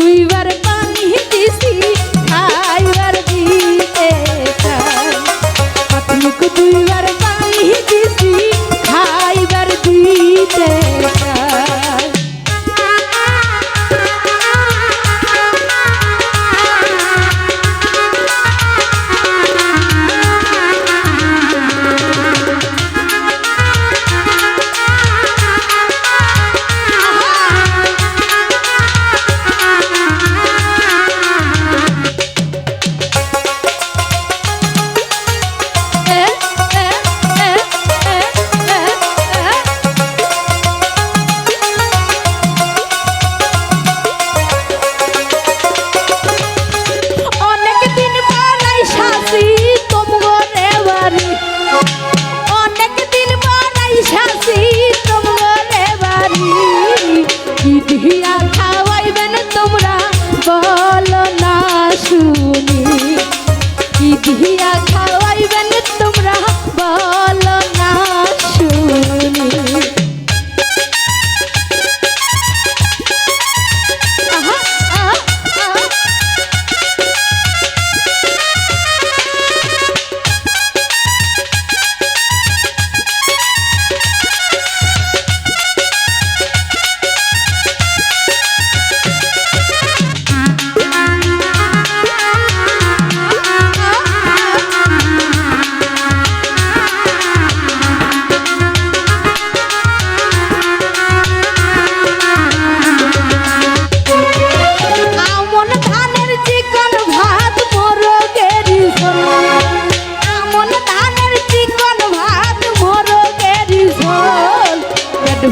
দুইবার পানি দিছি খাইবার দিতে চাই হাত মুখ দুইবার পানি দিছি খাইবার দিতে চাই দিয়া খাওয়াইবেন তোমরা বলো না শুনি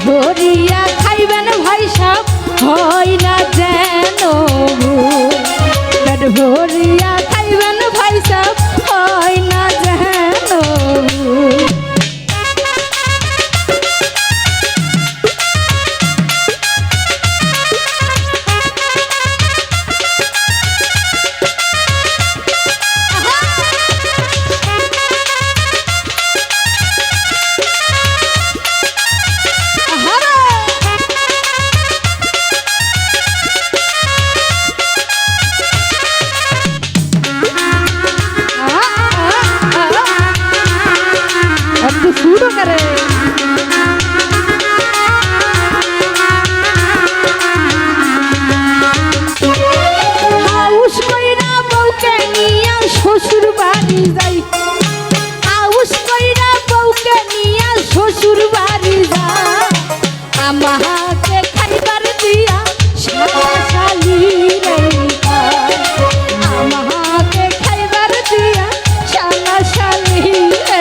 ভরিয়া খাইবেন ভাই সাহেব হয় না যেন পেট ভরিয়া খাইবেন ভাই সাহেব হয় না যেন শুরু করে আউশ কইরা বউকে নিয়া শ্বশুর বাড়ি যাই আউশ কইরা বউকে নিয়া শ্বশুর বাড়ি যাই আমাকে খাইবার দিয়া শালি রে আমাকে খাইবার দিয়া শালি রে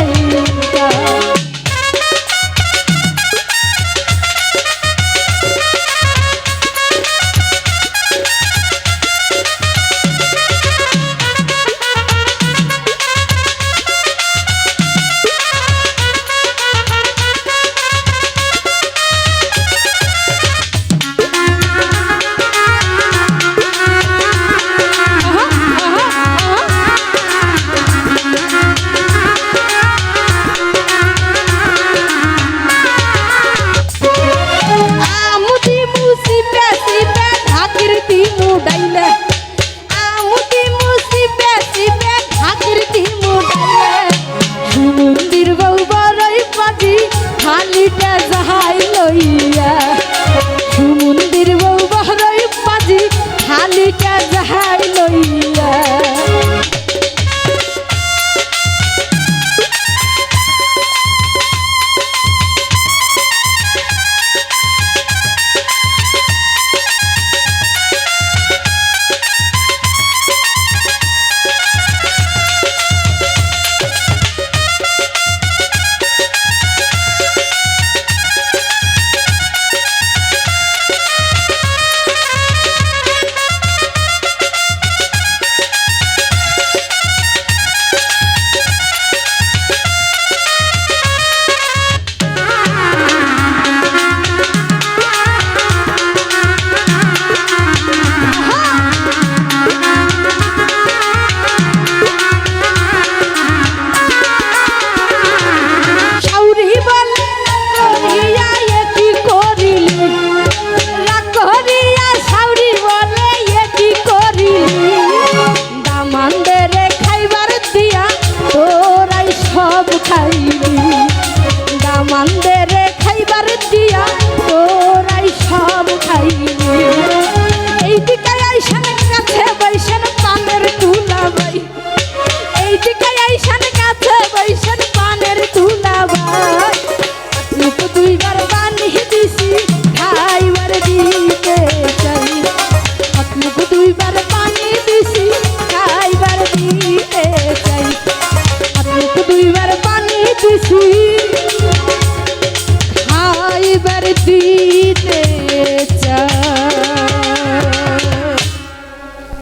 খালিটা যাহাই লইয়া সুমন্দির বউ বহরই পাজি খালিটা